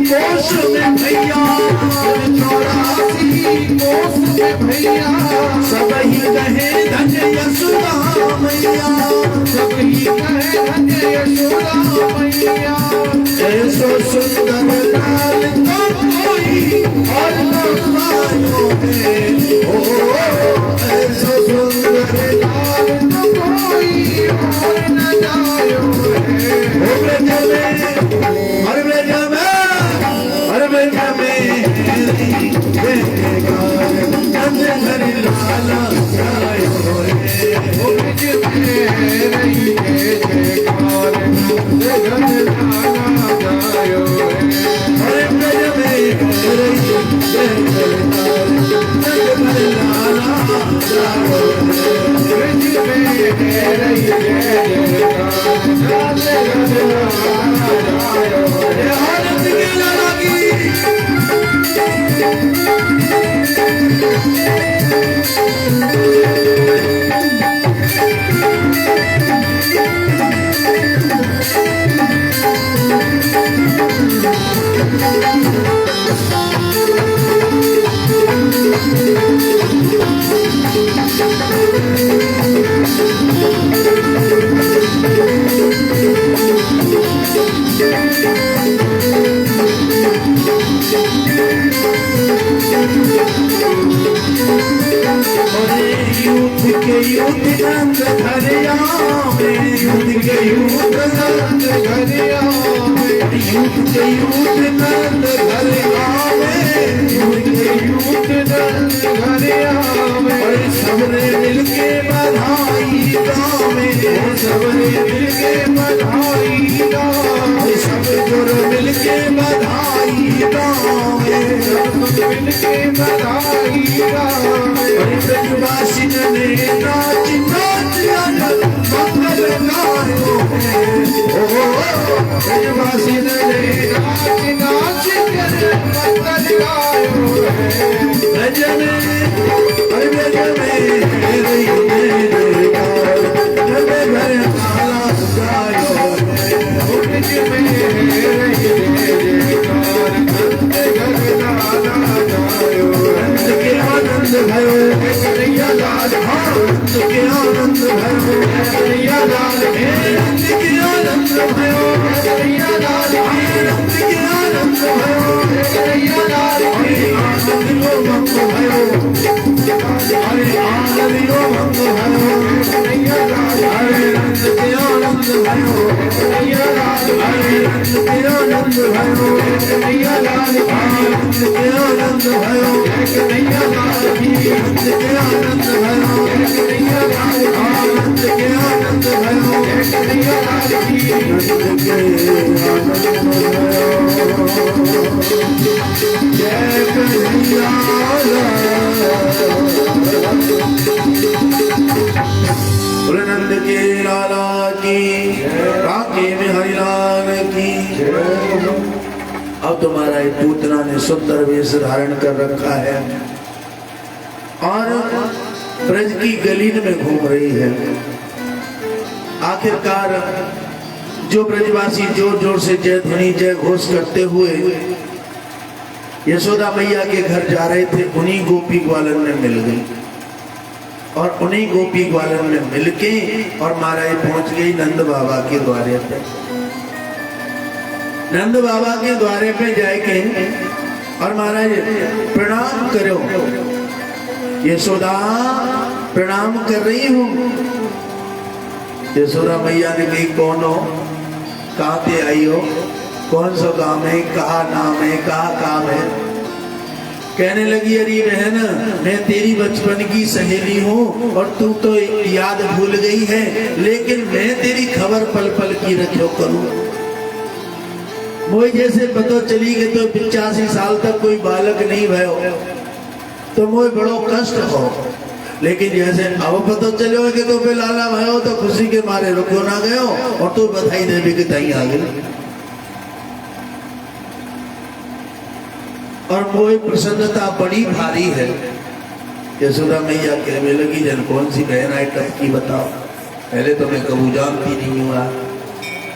कोश में भैया 84 कोश में भैया सबही कहे धन्य यशोदा मैया सबही कहे धन्य यशोदा मैया ऐसो सुंदर लाल तो कोई और न पायो है ओ ऐसो सुंदर लाल तो कोई और न जायो है ओ ब्रज में हर ब्रज में नंद हरि लाला जायो रे ओ ब्रज में रही जयकार नंद हरि लाला जायो रे ब्रज में रही जयकार नंद हरि लाला जायो रे ब्रज में रही जयकार नंद हरि लाला जायो रे आनंद के लाला की युद्ध नंद घरिया में युद्ध के युद्ध नंद घरिया में युद्ध के युद्ध नंद घरिया में युद्ध के युद्ध नंद घरिया में सबने मिलके बधाई गाँव में सबने मिलके बधाई गाँव में सब जोर मिलके बधाई गाँव में सब मिलके बधाई गाँव में ब्रजवासी ने नाच नाच आनंद मंगल गायो है ओ ब्रजवासी ने नाच नाच कर मंगल गायो है ब्रज में रही जयकार नंद हरि लाला जायो है ब्रज में रही जयकार नंद हरि लाला जायो नंद के आनंद भयो कन्हैया लाल नंद के आनंद भयो कन्हैया लाल नंद के आनंद भयो कन्हैया लाल नंद के आनंद भयो कन्हैया लाल आनंद यो भंग भयो हरे आनंद यो भंग भयो कन्हैया लाल नंद के आनंद भयो कन्हैया लाल नंद के आनंद भयो कन्हैया लाल नंद के आनंद भयो कन्हैया लाल नंद के आनंद भयो कन्हैया लाल आनंद के आनंद भयो कन्हैया लाल नंद के आनंद भयो जय कन्हैया बोले नंद के लाला की काके में हरिलाल की। अब तुम्हारा एक पूतना ने सुंदर वेश धारण कर रखा है और ब्रज की गलीन में घूम रही है। आखिरकार जो ब्रजवासी जोर जोर से जय ध्वनि जय घोष करते हुए यशोदा मैया के घर जा रहे थे, उन्हीं गोपी ग्वालन में मिल गई और उन्हीं गोपी ग्वालन में मिलके और महाराज पहुंच गई नंद बाबा के द्वारे पे। नंद बाबा के द्वारे पे जाके और महाराज प्रणाम करो। यशोदा प्रणाम कर रही हूँ। यशोदा मैया ने कही कौन हो, कहाँ से आई हो, कौन सा काम है, कहा नाम है, कहा काम है। कहने लगी अरे बहन मैं तेरी बचपन की सहेली हूँ और तू तो याद भूल गई है, लेकिन मैं तेरी खबर पल पल की रखो करूँ। मोई जैसे पता चली कि तो 85 साल तक कोई बालक नहीं भयो तो मोई बड़ो कष्ट हो, लेकिन जैसे अब पता चलो कि तो पे लाला भयो तो खुशी के मारे रुको ना गयो और तू बधाई देवी के तई आ गई। और मोई प्रसन्नता बड़ी भारी है। यशोदा मैया कहने लगी जन कौन सी बहन आइटम की बताओ, पहले तो मैं कबू जानती नहीं हुआ,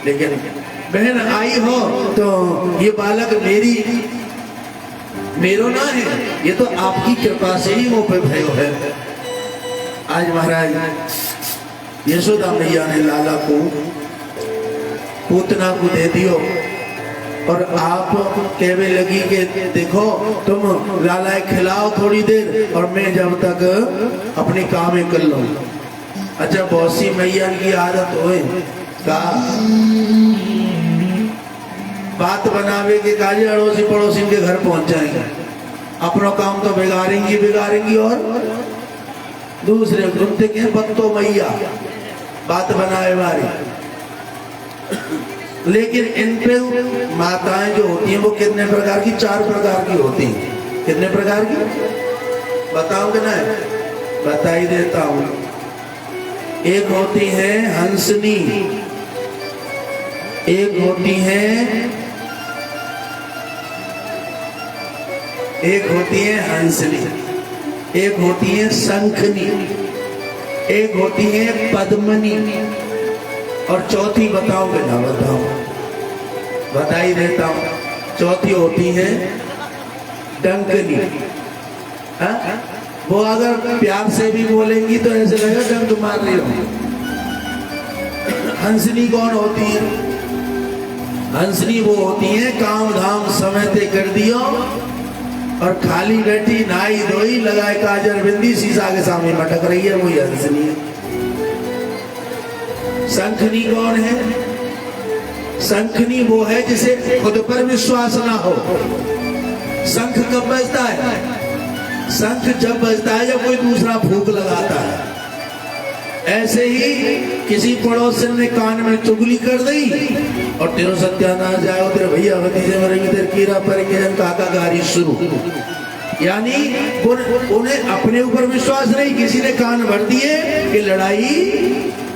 लेकिन बहन आई हो तो ये बालक मेरो ना है, ये तो आपकी कृपा से ही वो पे भयो है। आज महाराज यशोदा मैया ने लाला को पूतना को दे दियो और आप कहने लगी कि देखो तुम लाला खिलाओ थोड़ी देर और मैं जब तक अपने काम में कर लूं। अच्छा बहुत सी मैया की आदत होए का बात बनावे के काजे अड़ोसी पड़ोसी के घर पहुंच जाएंगे, अपना काम तो बिगाड़ेंगी और दूसरे घूमते के बत्तो मैया बात बनाए वाली। लेकिन इन पे माताएं जो होती हैं वो कितने प्रकार की, 4 प्रकार की होती हैं। कितने प्रकार की बताओगे ना? बता ही देता हूं। एक होती है हंसनी, एक होती है हंसनी, एक होती है शंखनी, एक होती है पद्मनी और चौथी बताओगे ना? बताओ, बता ही देता हूं। चौथी होती है डंकनी। वो अगर प्यार से भी बोलेंगी तो ऐसे लगेगा डंक मार रही हो। हंसनी कौन होती है? हंसनी वो होती है काम धाम समय ते कर दियो और खाली बैठी नाई धोई लगाए काजर बिंदी शीशा के सामने मटक रही है, वही हंसनी है। शंखनी कौन है? शंखनी वो है जिसे खुद पर विश्वास ना हो। शंख कब बजता है? शंख जब बजता है जब कोई दूसरा फूंक लगाता है। ऐसे ही किसी पड़ोसन ने कान में चुगली कर दी और तेरो सत्यानाश जाओ, तेरे भैया भतीजे मरेंगे, तेरे कीड़ा पड़ेंगे, काकागारी शुरू। यानी उन्हें अपने ऊपर विश्वास नहीं, किसी ने कान भर दिए कि लड़ाई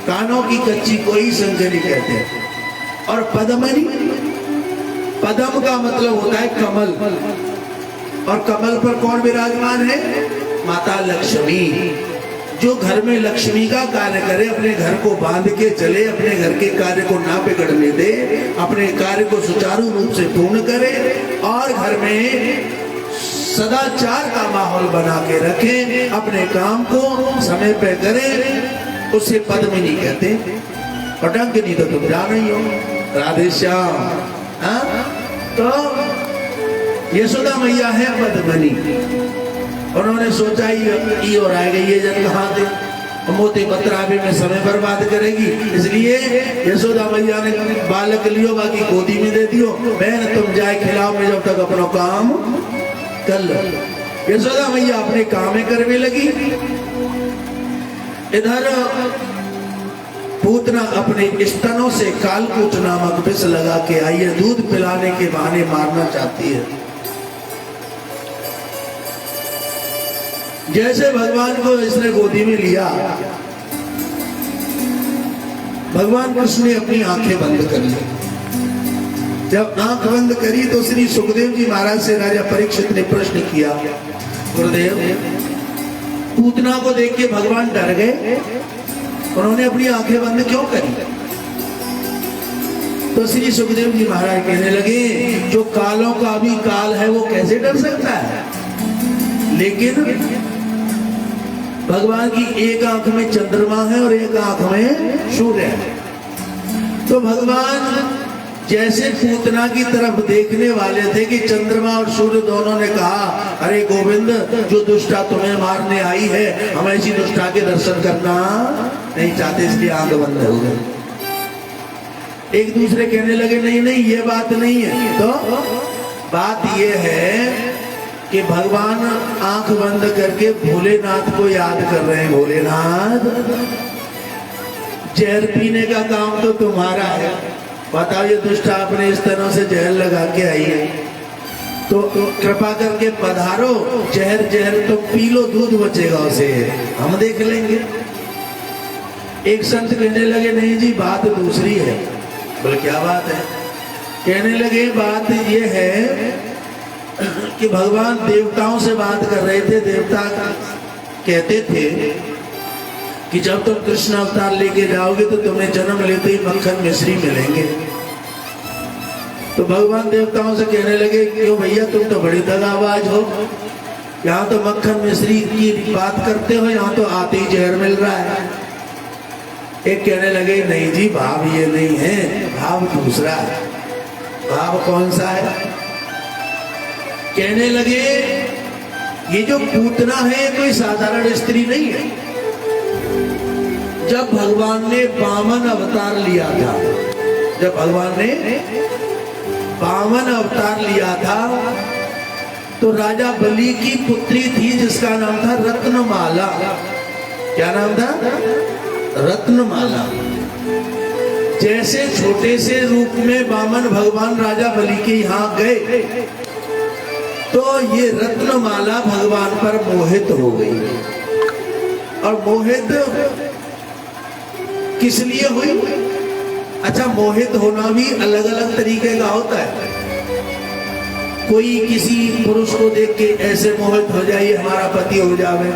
कानों की कच्ची कोई शंकरी कहते हैं। और पद्मनी, पद्म का मतलब होता है कमल, और कमल पर कौन विराजमान है? माता लक्ष्मी। जो घर में लक्ष्मी का कार्य करे, अपने घर को बांध के चले, अपने घर के कार्य को ना बिगड़ने दे, अपने कार्य को सुचारू रूप से पूर्ण करे और घर में सदाचार का माहौल बना के रखे, अपने काम को समय पे करे, उसे पद्मिनी कहते हैं। और डंकनी तो तुम जान ही हो, राधे श्याम। तो यशोदा मैया है पद्मिनी। उन्होंने सोचा ही और आएगा ये जन कहाँ थे, मोती पत्रावे में समय बर्बाद करेगी, इसलिए यशोदा मैया ने बालक लियो, बाकी गोदी में दे दियो। बहन तुम जाए खिलाओ, मैं जब तक अपना काम कर लो। यशोदा मैया अपने काम में करने लगी। इधर पूतना अपने स्तनों से कालकूट नामक विष लगा के आई है, दूध पिलाने के बहाने मारना चाहती है। जैसे भगवान को इसने गोदी में लिया, भगवान कृष्ण ने अपनी आंखें बंद कर ली। जब आंख बंद करी तो श्री सुखदेव जी महाराज से राजा परीक्षित ने प्रश्न किया, गुरुदेव पूतना को देख के भगवान डर गए, उन्होंने अपनी आंखें बंद क्यों करी? तो श्री सुखदेव जी महाराज कहने लगे, जो कालों का भी काल है वो कैसे डर सकता है? लेकिन भगवान की एक आंख में चंद्रमा है और एक आंख में सूर्य है। तो भगवान जैसे पूतना की तरफ देखने वाले थे कि चंद्रमा और सूर्य दोनों ने कहा, अरे गोविंद जो दुष्टा तुम्हें मारने आई है, हम ऐसी दुष्टा के दर्शन करना नहीं चाहते, इसलिए आंख बंद हो गई। एक दूसरे कहने लगे, नहीं नहीं ये बात नहीं है। तो बात ये है कि भगवान आंख बंद करके भोलेनाथ को याद कर रहे हैं। भोलेनाथ जहर पीने का काम तो तुम्हारा है, बताओ ये दुष्टा अपने स्तनों से जहर लगा के आई है, तो कृपा करके पधारो, जहर तुम पी लो, दूध बचेगा उसे, हम देख लेंगे। एक संत कहने लगे, नहीं जी बात दूसरी है। बोले क्या बात है? कहने लगे बात ये है कि भगवान देवताओं से बात कर रहे थे। देवता कहते थे कि जब तुम कृष्ण अवतार लेके जाओगे तो तुम्हें जन्म लेते ही मक्खन मिश्री मिलेंगे। तो भगवान देवताओं से कहने लगे क्यों भैया तुम तो बड़े दगाबाज हो, यहाँ तो मक्खन मिश्री की बात करते हो, यहाँ तो आते ही जहर मिल रहा है। एक कहने लगे नहीं जी भाव ये नहीं है, भाव दूसरा है। भाव कौन सा है? कहने लगे ये जो पूतना है कोई साधारण स्त्री नहीं है। जब भगवान ने वामन अवतार लिया था, जब भगवान ने वामन अवतार लिया था तो राजा बलि की पुत्री थी जिसका नाम था रत्नमाला। क्या नाम था? रत्नमाला। जैसे छोटे से रूप में वामन भगवान राजा बलि के यहाँ गए तो ये रत्नमाला भगवान पर मोहित हो गई। और मोहित किस लिए हुई? अच्छा, मोहित होना भी अलग अलग तरीके का होता है। कोई किसी पुरुष को देख के ऐसे मोहित हो जाए हमारा पति हो जावे,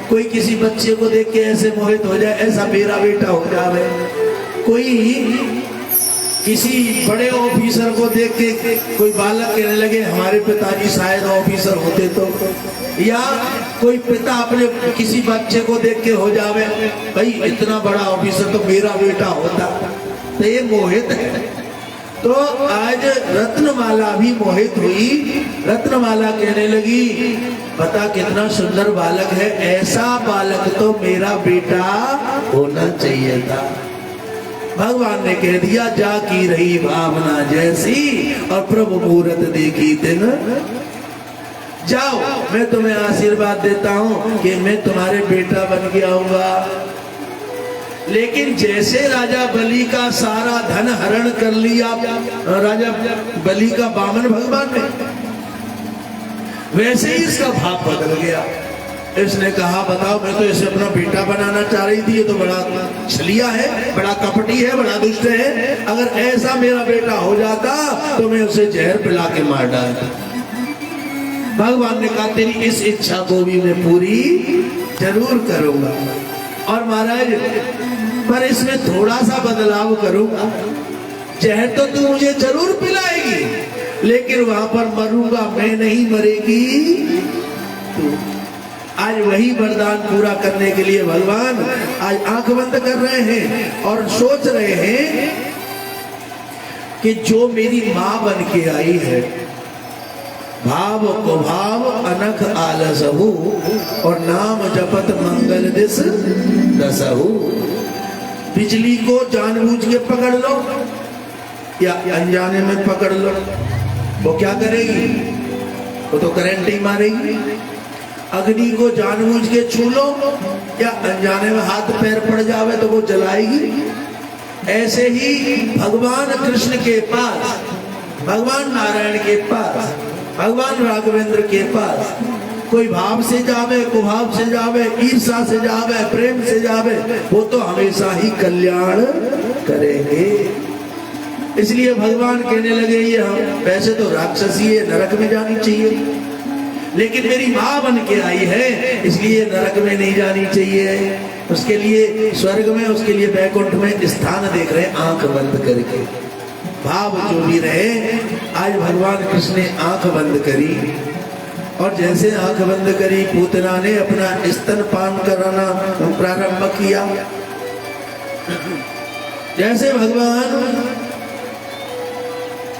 कोई किसी बच्चे को देख के ऐसे मोहित हो जाए ऐसा मेरा बेटा हो जावे, कोई किसी बड़े ऑफिसर को देख के कोई बालक कहने लगे हमारे पिताजी शायद ऑफिसर होते तो, या कोई पिता अपने किसी बच्चे को देख के हो जावे भाई इतना बड़ा ऑफिसर तो मेरा बेटा होता। तो ये मोहित है। तो आज रत्नमाला भी मोहित हुई। रत्नमाला कहने लगी पता कितना सुंदर बालक है, ऐसा बालक तो मेरा बेटा होना चाहिए था। भगवान ने कह दिया जा की रही भावना जैसी और प्रभु मूरत देखी दिन। जाओ मैं तुम्हें आशीर्वाद देता हूं कि मैं तुम्हारे बेटा बन के आऊंगा। लेकिन जैसे राजा बलि का सारा धन हरण कर लिया राजा बलि का वामन भगवान ने, वैसे ही इसका भाव बदल गया। इसने कहा बताओ मैं तो इसे अपना बेटा बनाना चाह रही थी, ये तो बड़ा छलिया है, बड़ा कपटी है, बड़ा दुष्ट है। अगर ऐसा मेरा बेटा हो जाता तो मैं उसे जहर पिला के मार डालता। भगवान ने कहा तेरी इस इच्छा को भी मैं पूरी जरूर करूंगा, और महाराज पर इसमें थोड़ा सा बदलाव करूंगा। जहर तो तू मुझे जरूर पिलाएगी लेकिन वहां पर मरूंगा मैं नहीं, मरेगी तू। आज वही वरदान पूरा करने के लिए भगवान आज आंख बंद कर रहे हैं और सोच रहे हैं कि जो मेरी मां बन के आई है, भाव को भाव अनख आलसहु और नाम जपत मंगल दिस दसहु। बिजली को जानबूझ के पकड़ लो या अनजाने में पकड़ लो, वो क्या करेगी? वो तो करंट ही मारेगी। अग्नि को जानबूझ के छू लो या अनजाने में हाथ पैर पड़ जावे तो वो जलाएगी। ऐसे ही भगवान कृष्ण के पास, भगवान नारायण के पास, भगवान राघवेंद्र के पास कोई भाव से जावे, कुभाव से जावे, ईर्षा से जावे, प्रेम से जावे, वो तो हमेशा ही कल्याण करेंगे। इसलिए भगवान कहने लगे ये हम वैसे तो राक्षसी है, नरक में जानी चाहिए, लेकिन मेरी माँ बन के आई है इसलिए नरक में नहीं जानी चाहिए। उसके लिए स्वर्ग में, उसके लिए वैकुंठ में स्थान देख रहे आंख बंद करके। भाव जो भी रहे, आज भगवान कृष्ण ने आंख बंद करी और जैसे आंख बंद करी पूतना ने अपना स्तनपान कराना प्रारंभ किया। जैसे भगवान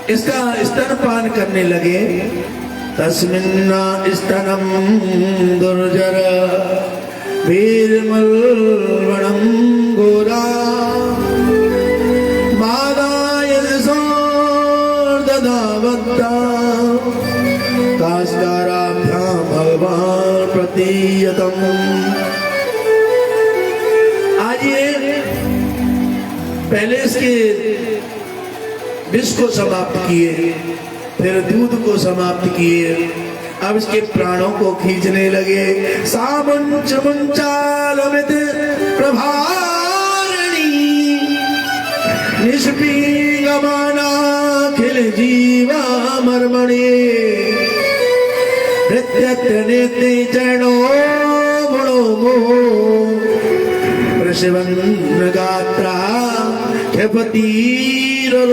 इसका स्तनपान करने लगे, तस्मिन्ना स्तनम दुर्जर वीरमलवणं गोरा मादाय ददावत्ता कास्काराभ्यां भगवान प्रतीयतम्। आज ये पहले इसके विष को समाप्त किए, फिर दूध को समाप्त किए, अब इसके प्राणों को खींचने लगे। सामुंच मुंचालमित प्रभारिणी निष्पीगमानाखिल जीवा मर्मणे नृत्यत्र नेत्रे चरणो गुणो प्रशिवन्न गात्रा क्षपतिररोदहा।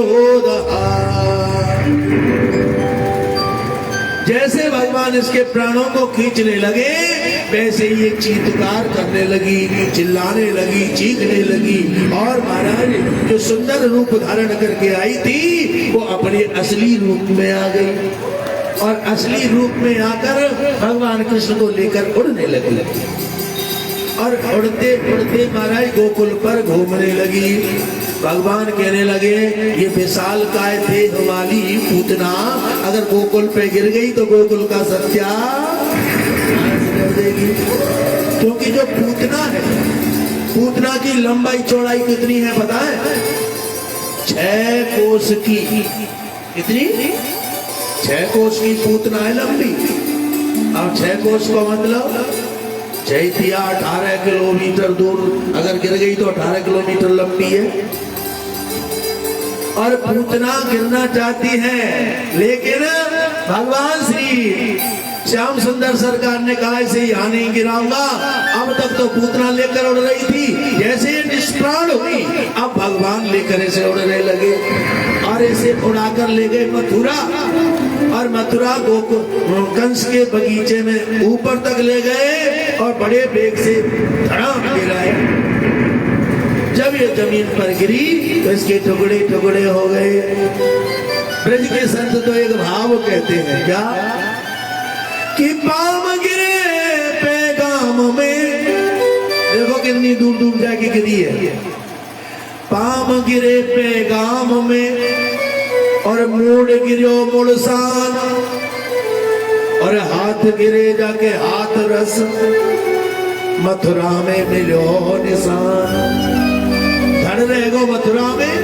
जैसे भगवान इसके प्राणों को खींचने लगे वैसे ही ये चीत्कार करने लगी, चिल्लाने लगी, चीखने लगी और महाराज जो सुंदर रूप धारण करके आई थी वो अपने असली रूप में आ गई और असली रूप में आकर भगवान कृष्ण को लेकर उड़ने लगी और उड़ते उड़ते महाराज गोकुल पर घूमने लगी। भगवान कहने लगे ये विशाल काय देह वाली पूतना अगर गोकुल पे गिर गई तो गोकुल का सत्यानाश कर देगी। क्योंकि जो पूतना है, पूतना की लंबाई चौड़ाई कितनी है पता है? 6 कोस की। कितनी? 6 कोस की पूतना है लंबी। अब 6 कोस का मतलब चैतिया 18 किलोमीटर दूर अगर गिर गई तो 18 किलोमीटर लंबी है। और पूतना गिरना चाहती है लेकिन भगवान श्री श्याम सुंदर सरकार ने कहा इसे यहाँ नहीं गिराऊंगा। अब तक तो पूतना लेकर उड़ रही थी, जैसे ये निष्प्राण हुई अब भगवान लेकर इसे उड़ने लगे और इसे उड़ाकर ले गए मथुरा और मथुरा गोकुल कंस के बगीचे में ऊपर तक ले गए और बड़े वेग से धड़ाम गिराए। जब ये जमीन पर गिरी तो इसके टुकड़े टुकड़े हो गए। ब्रज के संत तो एक भाव कहते हैं क्या कि पाम गिरे पैगाम में, देखो कितनी दूर दूर जाके गिरी है। पाम गिरे पैगाम में और मूड गिरो मुड़सान और हाथ गिरे जाके हाथ रस मथुरा में मिलो निशान। धड़ रह गो मथुरा में,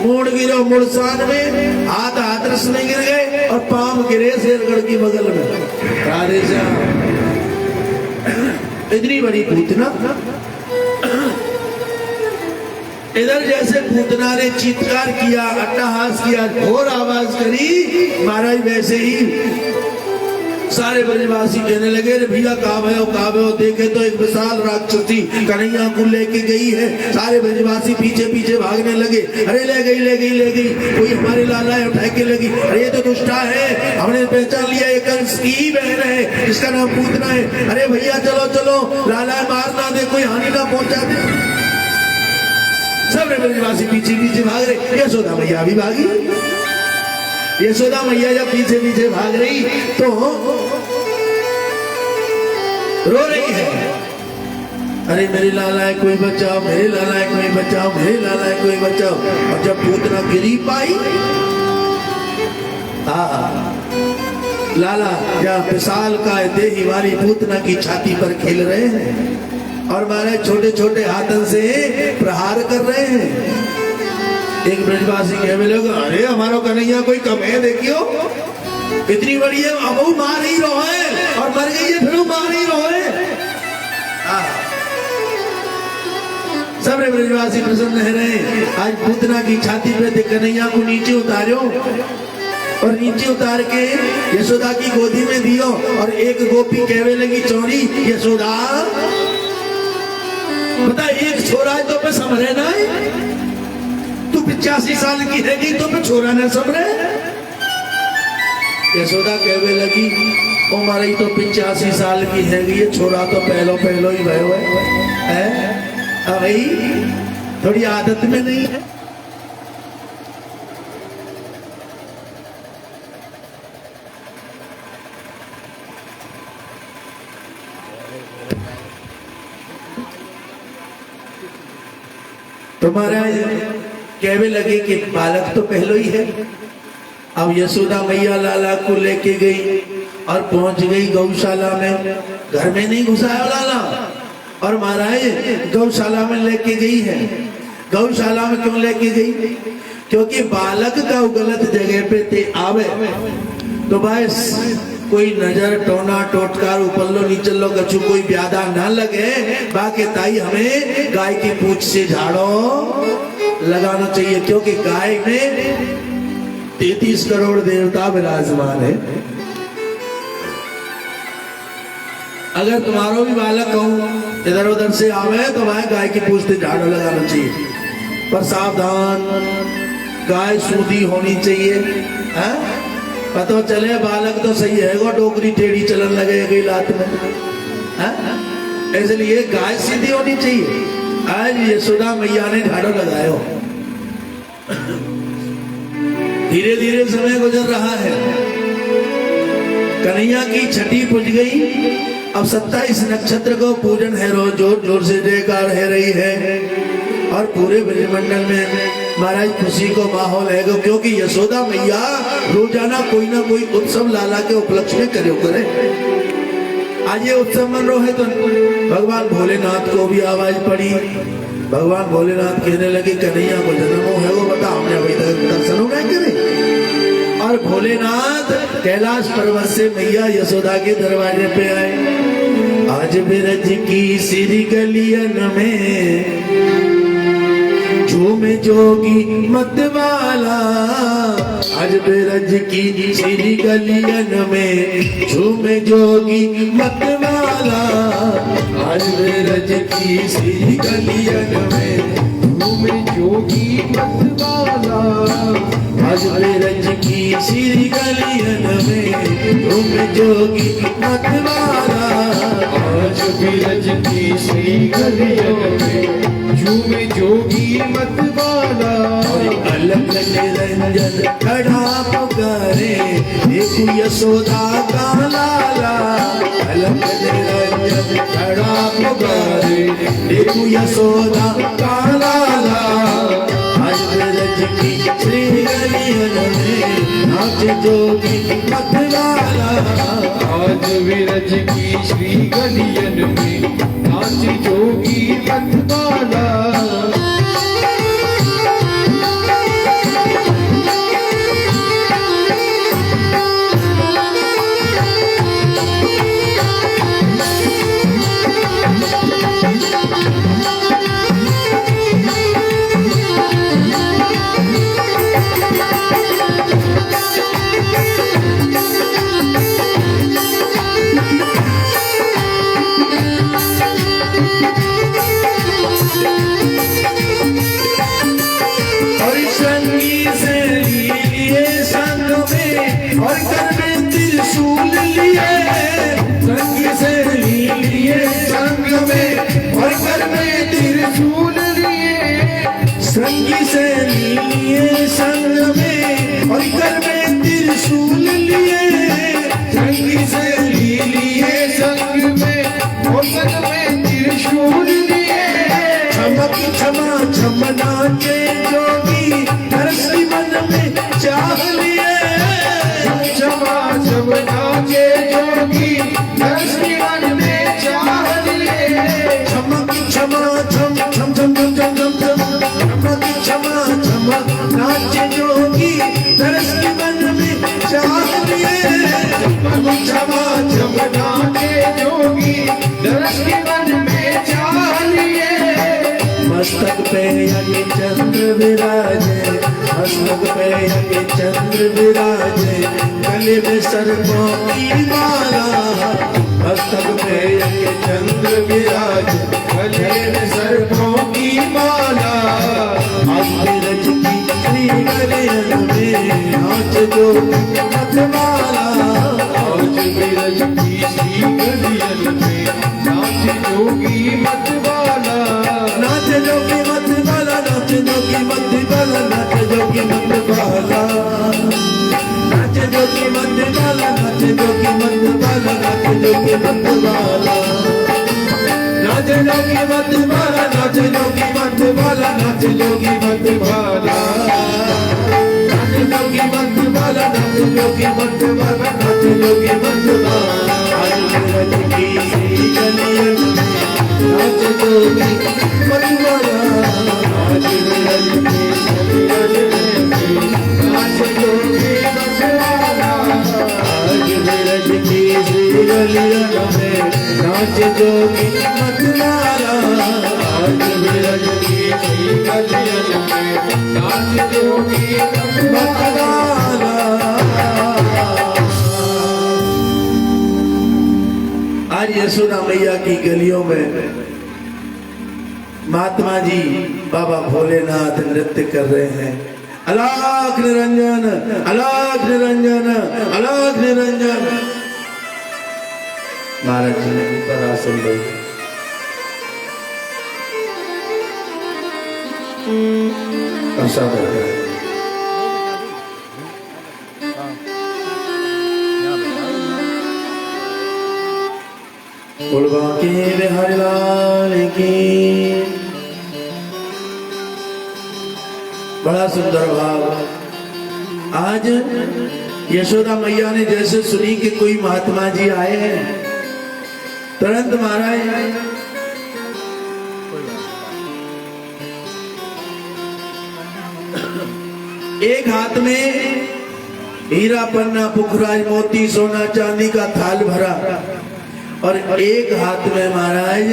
मूड गिरो मुड़सान में, हाथ हाथरस में गिर गए और पांव गिरे शेरगढ़ की बगल में। राधे श्याम। इतनी बड़ी पूतना। इधर जैसे पूतना ने चीत्कार किया, अट्टहास किया, घोर आवाज करी, महाराज वैसे ही सारे ब्रजवासी कहने लगे रे भैया कहाँ हो। देखे तो एक विशाल राक्षसी कन्हैया को लेके गई है। सारे ब्रजवासी पीछे पीछे भागने लगे। अरे ले गई कोई हमारे लाला है उठा के लगी। अरे ये तो दुष्टा है, हमने पहचान लिया ये कंस की बहन है, इसका नाम पूतना है। अरे भैया चलो लाला मार ना दे, कोई हानि ना पहुंचा दे। सब ब्रजवासी पीछे पीछे भाग रहे। यशोदा मैया भी भागी। यशोदा मैया जब पीछे पीछे भाग रही तो रो रही है, अरे मेरे लाला है कोई बचाओ, मेरे लाला है कोई बचाओ, मेरे लाला है कोई बचाओ। और जब पूतना गिरी पाई लाला जहाँ विशाल का देही वाली पूतना की छाती पर खेल रहे हैं और महाराज छोटे छोटे हाथों से प्रहार कर रहे हैं। एक ब्रजवासी कहने लगा अरे हमारा कन्हैया कोई कम है, देखियो इतनी बड़ी है, अब वो मार ही रहो है और मर गई है फिर वो मार ही रहो है। सब ब्रजवासी प्रसन्न रह रहे। आज पूतना की छाती पे कन्हैया को नीचे उतारो और नीचे उतार के यशोदा की गोदी में दियो और एक गोपी कहने लगी चौड़ी यशोदा बता एक छोरा है तो पे समझे ना, तू 85 साल की रहेगी तो पे छोरा न समझे। यशोदा कहने लगी ओ मारी तो 85 साल की है, ये छोरा तो पहलो ही भयो है। भाई थोड़ी आदत में नहीं है। तो महाराज कहने लगे कि बालक तो पहलो ही है। अब यशोदा मैया लाला को लेके गई और पहुंच गई गौशाला में। घर में नहीं घुसाया लाला और महाराज गौशाला में लेके गई है। गौशाला में क्यों लेके गई? क्योंकि बालक का गलत जगह पे ते आवे तो भाई कोई नजर टोना टोटकार उपल्लो नीचलो कछु कोई ब्यादा ना लगे। बाकी ताई हमें गाय की पूंछ से झाड़ो लगाना चाहिए, क्योंकि गाय में 33 करोड़ देवता विराजमान है। अगर तुम्हारो भी बालक कहूं इधर उधर से आवे तो वह गाय की पूंछ से झाड़ो लगाना चाहिए। पर सावधान, गाय सूधी होनी चाहिए। हाँ? पता चले बालक तो सही है, वो डोकरी टेढ़ी चलन लगे गई लात में। हाँ? इसलिए गाय सीधी होनी चाहिए। आज यशोदा मैया ने ढाड़ो लगायो। धीरे धीरे समय गुजर रहा है, कन्हैया की छठी पुज गई। अब 27 नक्षत्र को पूजन है, रोज जोर जोर से जयकार है रही है और पूरे ब्रजमंडल में महाराज खुशी को माहौल है, क्योंकि यशोदा मैया रोजाना कोई ना कोई उत्सव लाला के उपलक्ष्य में करे। आज ये उत्सव मन रहा है तो भगवान भोलेनाथ को भी आवाज पड़ी। भगवान भोलेनाथ कहने लगे कन्हैया को जन्म है, वो बता हमने अभी तक दर्शन नहीं करे। और भोलेनाथ कैलाश पर्वत से मैया यशोदा के दरवाजे पे आए। आज बिरज की सिरी गलियन में झूमे जोगी मतवाला। आज बिरज की सिरी गलियन में झूमे जोगी मतवाला। आज बिरज की सिरी गलियन में झूमे जोगी मतवाला। आज बिरज की सिरी गलियन में झूमे जोगी मतवाला। आज बिरज की श्री गलियन में झूमे जोगी मतवाला। अलग निरंजन खड़ा पुकारे देखो यशोदा का लाला। अलग निरंजन खड़ा पुकारे देखो यशोदा का लाला। आज बिरज की श्री गलियन में नाच जोगी मतवाला। आज विरज की श्री गलियन में नाच जोगी मतवाला। संगी से लिए संग में और कर में त्रिशूल लिए। संगी से लिए संग में और कर में त्रिशूल लिए। चमक क्षमा छम नाचे जोगी हर्षी मन में चाह लिए। क्षमा छम नाचे जोगी हर्षी मन में चाह लिए। चमक क्षमा छम छम छम छम छम छम छम चमक क्षमा छम नाचे जोगी हर्षी मन में चाह लिए। क्षमा छम नाचे जोगी हर्षी मन में चाह लिए। मस्तक पे यज्ञ चंद्र विराजे। मस्तक पे यज्ञ चंद्र विराजे। गले में सर्पों की माला। मस्तक पे यज्ञ चंद्र विराजे। गले में सर्पों की माला। आज बिरज की श्री गलियन में नाच जोगी मतवाला। आज बिरज की श्री गलियन में नाच जोगी मतवाला। नाच जोगी मतवाला। नाच जोगी मतवाला। नाच जोगी मतवाला। नाच जोगी मतवाला। नाच जोगी मतवाला। नाच जोगी मतवाला। नाच जोगी मतवाला। नाच जोगी मतवाला। नाच जोगी मतवाला। नाच जोगी मतवाला। नाच जोगी मतवाला। नाच जोगी मतवाला। आज बिरज की श्री गलियन में नाच जोगी मतवाला। आज बिरज की श्री गलियन में नाच जोगी मतवाला। आज बिरज की श्री गलियन में नाच जोगी मतवाला। आज बिरज की श्री गलियन में नाच जोगी मतवाला। आज यशोदा मैया की गलियों में महात्मा जी बाबा भोलेनाथ नृत्य कर रहे हैं। अलख निरंजन, अलख निरंजन, अलख निरंजन। महाराज जी ने ऊपर आसन दिया। प्रसाद के बिहारी लाल की। बड़ा सुंदर भाव। आज यशोदा मैया ने जैसे सुनी कि कोई महात्मा जी आए हैं, तुरंत महाराज एक हाथ में हीरा पन्ना पुखराज मोती सोना चांदी का थाल भरा और एक हाथ में महाराज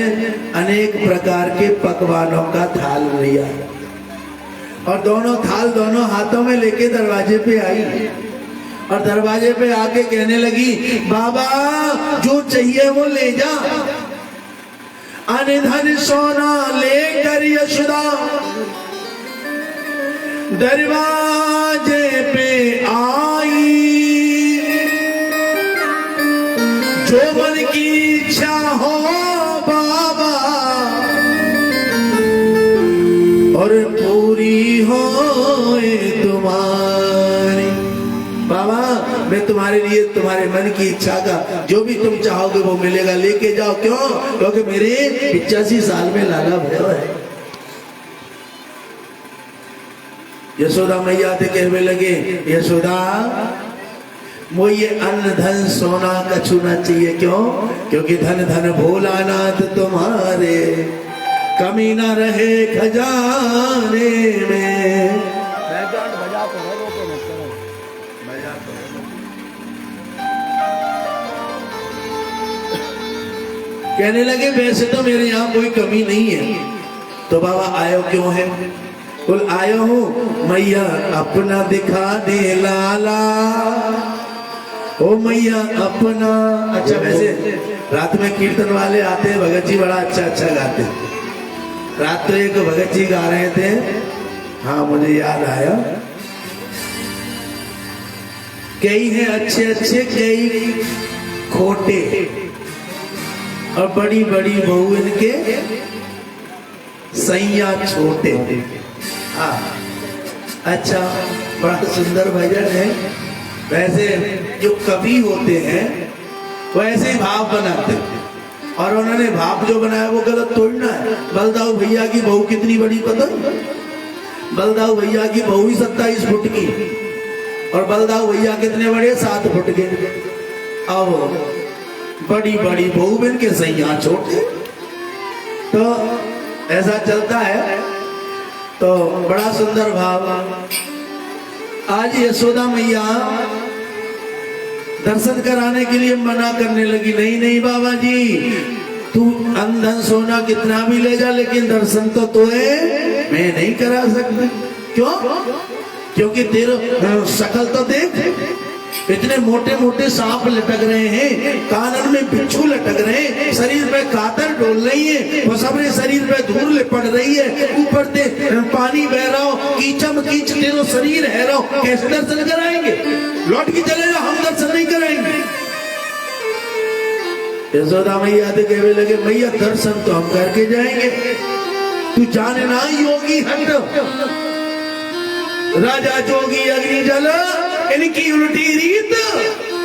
अनेक प्रकार के पकवानों का थाल लिया और दोनों थाल दोनों हाथों में लेके दरवाजे पे आई और दरवाजे पे आके कहने लगी, बाबा जो चाहिए वो ले जा। अन धन सोना लेकर यशोदा दरवाजे पे आई, जो मन की इच्छा हो बाबा और पूरी हो तुम्हारी। बाबा मैं तुम्हारे लिए तुम्हारे मन की इच्छा का जो भी तुम चाहोगे वो मिलेगा, लेके जाओ। क्यों? क्योंकि मेरे 85 साल में लाला भयो है। यशोदा मैया थे कहने लगे, यशोदा वो ये अन्न धन सोना कछु ना चाहिए। क्यों? क्योंकि धन धन भोलानाथ तुम्हारे, कमी ना रहे खजाने में। कहने लगे वैसे तो मेरे यहाँ कोई कमी नहीं है, तो बाबा आयो क्यों है? बोल आयो हूँ मैया अपना दिखा दे लाला, ओ मैया अपना। अच्छा वैसे रात में कीर्तन वाले आते हैं, भगत जी बड़ा अच्छा गाते हैं। रात तो एक भगत जी गा रहे थे, हाँ मुझे याद आया। कई हैं अच्छे अच्छे, कई खोटे, और बड़ी बड़ी बहू इनके सैया छोटे। हाँ अच्छा, बड़ा सुंदर भजन है। वैसे जो कवि होते हैं वो ऐसे ही भाव बनाते हैं, और उन्होंने भाव जो बनाया वो गलत तोड़ना है। बलदाऊ भैया की बहू कितनी बड़ी पता? बलदाऊ भैया की बहू ही 27 फुट की, और बलदाऊ भैया कितने बड़े? 7 फुट के। अब बड़ी बड़ी बहू बन के सैया छोटे, तो ऐसा चलता है। तो बड़ा सुंदर भाव। आज यशोदा मैया दर्शन कराने के लिए मना करने लगी, नहीं नहीं बाबा जी, तू अंधन सोना कितना भी ले जा, लेकिन दर्शन तो तोए मैं नहीं करा सकती। क्यों? क्योंकि तेरा शकल तो देख, इतने मोटे मोटे सांप लटक रहे हैं, कानन में बिच्छू लटक रहे हैं, शरीर पे कातर डोल रही है, अपने शरीर पे धूल लिपट रही है, ऊपर से पानी बह रहा हो, कीचम कीच तेरो शरीर है रहो, कैसे दर्शन कराएंगे? लौट के चले जाओ, हम दर्शन नहीं कराएंगे। यशोदा मैया तो कहने लगे, मैया दर्शन तो हम करके जाएंगे, तू जाने ना योगी हट, राजा जोगी अग्नि जल इनकी उल्टी रीत,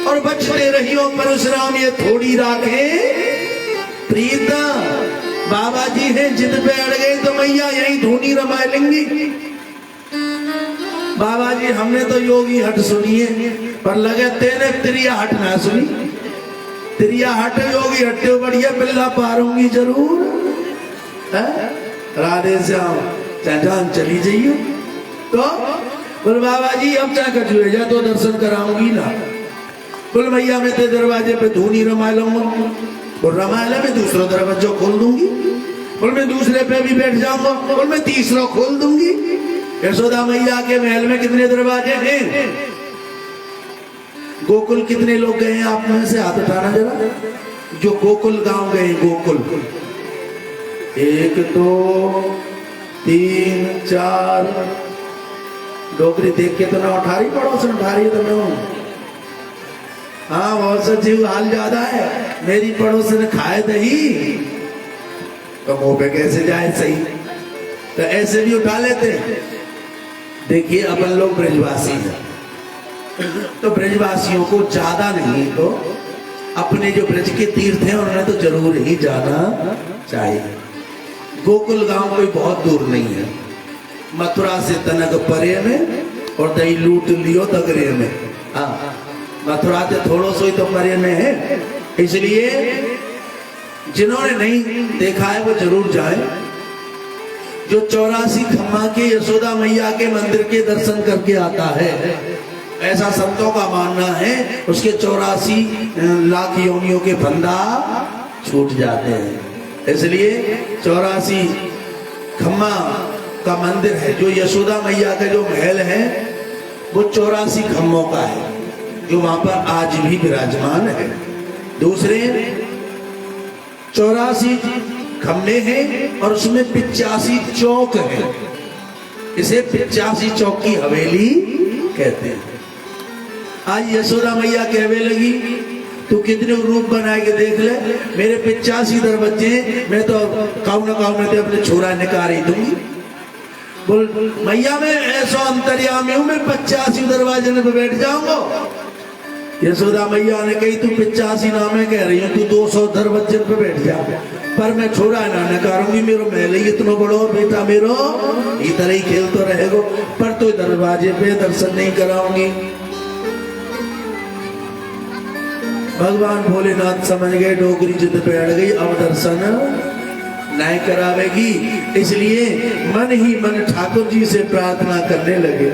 और बचते रहियो परशुराम ये थोड़ी राखे प्रीत। बाबा जी हैं, जिद पे अड़ गए तो मैया यही धूनी रमा लेंगी। बाबा जी हमने तो योगी हट सुनी है, पर लगे तेने त्रिया हट ना सुनी। त्रिया हट योगी हटते बढ़िया बिल्ला पारूंगी जरूर है? राधे श्याम चाचान चली जाइए। तो बोल बाबा जी अब क्या कर जुए जा, तो दर्शन कराऊंगी ना। बोल मैया मैं तेरे दरवाजे पे धूनी रमा लूंगा। बोल रमाला मैं दूसरा दरवाजा खोल दूंगी। बोल मैं दूसरे पे भी बैठ जाऊंगा। बोल मैं तीसरा खोल दूंगी। यशोदा मैया के महल में कितने दरवाजे हैं? गोकुल कितने लोग गए हैं आप में से हाथ उठाना जरा, जो गोकुल गांव गए। गोकुल 1 2 3 4 डोकरी देख के तो ना उठारी पड़ोस में उठारी तो मैं हूं। हाँ बहुत सचिव हाल ज्यादा है, मेरी पड़ोस ने खाए दही तो मुंह पे कैसे जाए सही, तो ऐसे भी उठा लेते। देखिए अपन लोग ब्रजवासी हैं, तो ब्रजवासियों को ज्यादा नहीं तो अपने जो ब्रज के तीर्थ हैं उन्हें तो जरूर ही जाना चाहिए। गोकुल गांव कोई बहुत दूर नहीं है, मथुरा से तनक परे में और दही लूट लियो दगरे में। हाँ मथुरा से थोड़ा सो ही तो परे में है, इसलिए जिन्होंने नहीं देखा है वो जरूर जाए। जो 84 खम्मा के यशोदा मैया के मंदिर के दर्शन करके आता है, ऐसा संतों का मानना है, उसके 84 लाख योनियों के फंदा छूट जाते हैं। इसलिए 84 खम्मा का मंदिर है, जो यशोदा मैया का जो महल है वो 84 खम्मों का है, जो वहां पर आज भी विराजमान है। दूसरे 84 खम्भे हैं और उसमें 85 चौक है, इसे 85 चौक की हवेली कहते हैं। आज यशोदा मैया कहने लगी तू कितने रूप बना के देख ले, मेरे 85 दरवाजे, मैं तो काउ न काउ में तो अपने छोरा निकाल ही दूंगी। बोल मैया मैं ऐसा अंतर्यामी हूं, मैं 85 दरवाजे पे बैठ जाऊंगा। यशोदा मैया ने कही तू 85 नामे कह रही हूँ, तू 200 दरवाजे पे बैठ जा, पर मैं छोड़ा ना नकारूंगी। मेरो महल इतना बड़ो बेटा, मेरो इधर ही खेल तो रहेगो, पर तो दरवाजे पे दर्शन नहीं कराऊंगी। भगवान भोलेनाथ समझ गए डोगरी जिद बैठ गई, अब दर्शन नहीं करावेगी, इसलिए मन ही मन ठाकुर जी से प्रार्थना करने लगे।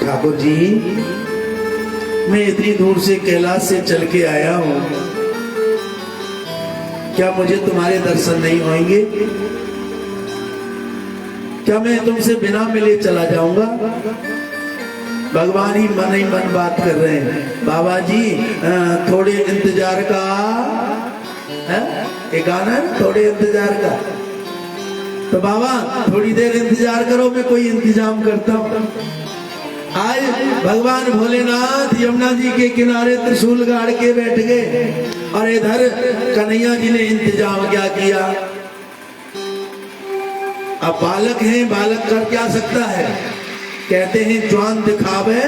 ठाकुर जी मैं इतनी दूर से कैलाश से चल के आया हूं, क्या मुझे तुम्हारे दर्शन नहीं होंगे? क्या मैं तुमसे बिना मिले चला जाऊंगा? भगवान ही मन बात कर रहे हैं। बाबा जी थोड़े इंतजार का है, एक गाना है थोड़े इंतजार का, तो बाबा थोड़ी देर इंतजार करो, मैं कोई इंतजाम करता हूं। आज भगवान भोलेनाथ यमुना जी के किनारे त्रिशूल गाड़ के बैठ गए और इधर कन्हैया जी ने इंतजाम क्या किया। अब बालक हैं, बालक कर क्या सकता है, कहते हैं ज्वान दिखावे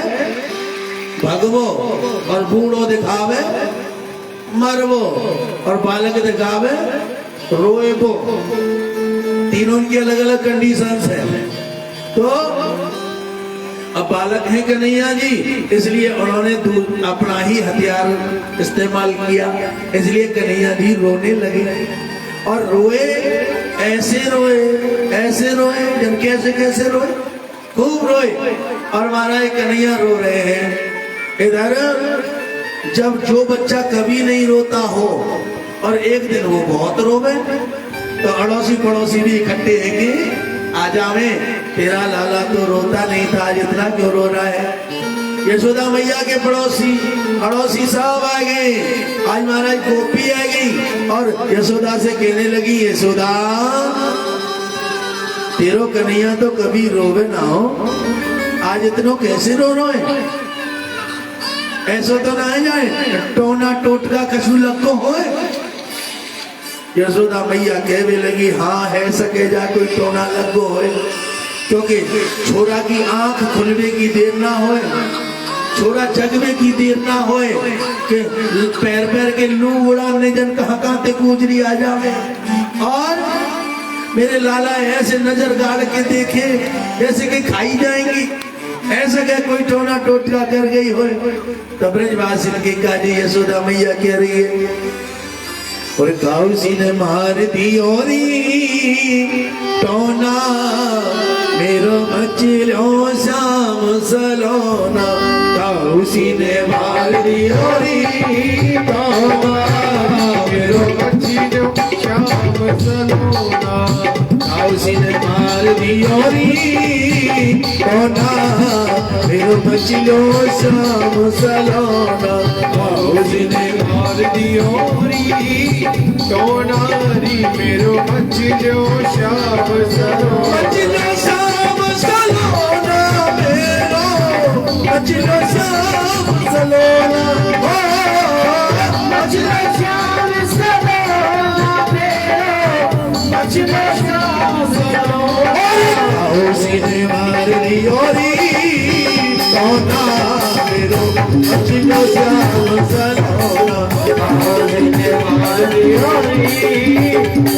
भगवो और बूढ़ो दिखावे मरवो और बालक दिखावे रोएबो। तीनों की अलग अलग कंडीशंस है। तो अब बालक है कन्हैया जी, इसलिए उन्होंने अपना ही हथियार इस्तेमाल किया, इसलिए कन्हैया जी रोने लगे और रोए, ऐसे रोए जन कैसे कैसे रोए, खूब रोए। और महाराज कन्हैया रो रहे हैं। इधर जब जो बच्चा कभी नहीं रोता हो और एक दिन वो बहुत रोवे, तो अड़ोसी पड़ोसी भी इकट्ठे हैं कि आ जावे, तेरा लाला तो रोता नहीं था, आज इतना क्यों रो रहा है। यशोदा मैया के अड़ोसी साहब आ गए, आज महाराज गोपी आ गई और यशोदा से कहने लगी, यशोदा तेरो कन्हैया तो कभी रोवे ना हो, आज इतनो कैसे रो रहे, ऐसा तो ना जाए टोना टोटका कछु लगो होए। यशोदा मैया कहने लगी, हाँ है सके जा कोई टोना लगो होए, क्योंकि छोरा की आंख खुलने की देर ना होए, छोरा जगने की देर ना होए कि पैर पैर के लू उड़ाने जन कहाँ ते गुजरी आ जावे और मेरे लाला ऐसे नजर गाड़ के देखे जैसे कि खाई जाएंगी, ऐसा क्या कोई टोना टोटका कर गई हो। तो ब्रजवासी की काजी यशोदा मैया कह रही है, और काउसी ने मार दी ओरी टोना मेरो मचलो शाम सलोना, काउसी ने मार दी ओरी टोना मेरो मचलो शाम सलोना, काउसी ने मार दी ओरी टोना मेरो मचलो शाम सलोना, काउसी ने मार दी ओरी टोना री मेरो मचलो शाम सलोना, मचलो शाम मचलो श्याम सलोना हो मचलो श्याम सलोना मेरो मचलो श्याम सलोना सीने मार दियो री सोना मेरो मचलो श्याम सलोना सीने मार दियो री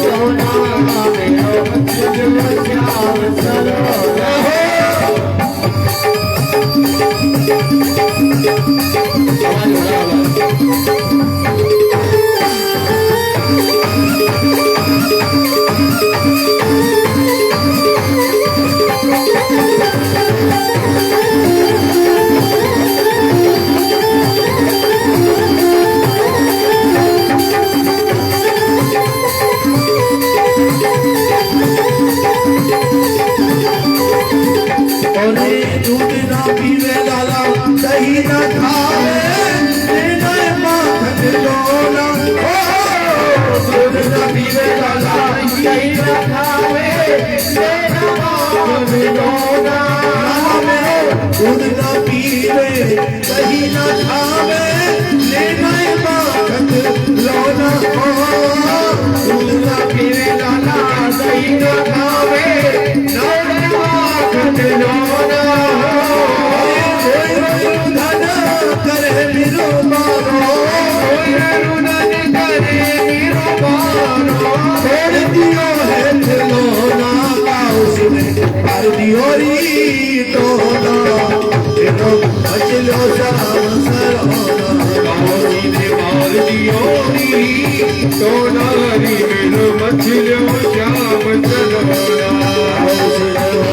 सोना मेरो मचलो श्याम सलोना दूध ना पीवे लाला दही ना खावे लेना माखन लोना दूध न पीवे लाला दही न खावे लेना माखन लोना दूध ना पीवे दही ना खावे लेना माखन लोना दूध न पीवे लाला दही न खावे लेना माखन लोना करे मेरो मारो रुदन करे मेरो मारो छोड़ दियो है खिलौना उसने मार दियो री टोना तेरो मचलो श्याम सलोना सीने मार दियो री सोना री मेरो मचलो श्याम सलोना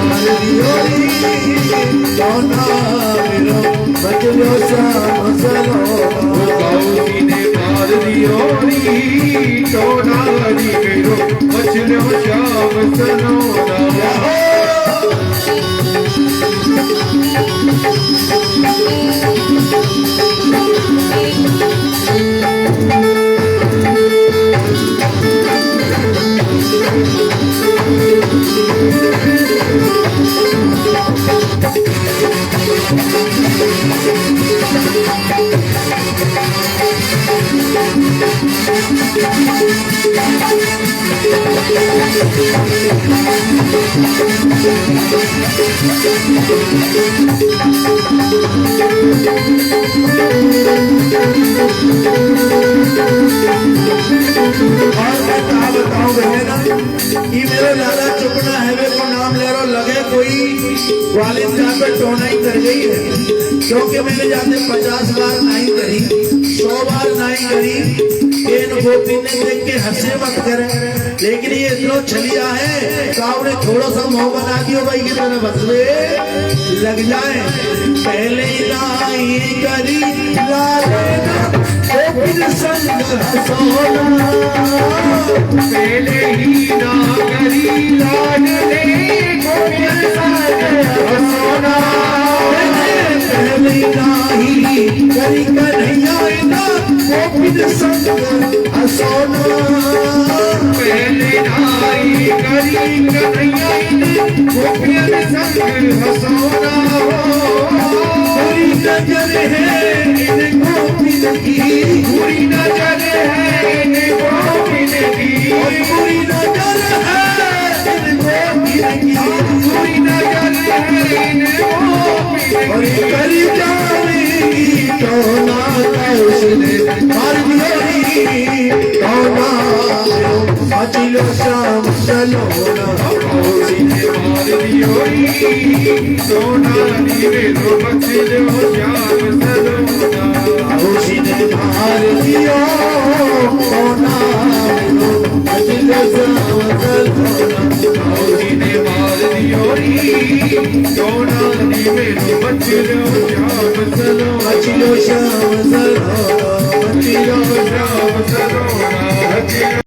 मार दियो री टोना मेरो मचलो श्याम सलोना सीने मार दियो री सोना री मेरो मचलो श्याम सलोना मेरे लाला चुपना हैवे को नाम ले रो लगे कोई वालिद जहाँ पे टोना ही कर गई है क्योंकि मैंने जाते 50 बार नहीं करी 100 बार नहीं करी इन गोपी ने देख के हंसे मत करे लेकिन ये इतना छलिया है तो आपने थोड़ा सा मोह बना दियो भाई की तरह बसवे लग जाए पहले ही लाई करी लालेना गोपी संग सोना पहले ही ना करी लाडले गोविंद सागर सोना पहले ही करी कन्हैया ना गोपी संग सोना पहले नाई करी कन्हैया गोविंद संग सोना बुरी नजर है इन गोपी की बुरी नजर है इन गोविंद की बुरी नजर है इन गोपी की बुरी नजर है इन गोविंद और की करी जाएगी टोना उसने मार दिया टोना मचलो श्याम सलोना सीने मार दियो री सोना री मेरो मचलो श्याम सलोना उसने मार दिया टोना मचलो श्याम सलोना सीने मार दियो री सोना री मेरो मचलो श्याम सलोना मचलो श्याम सलोना मचलो श्याम सलोना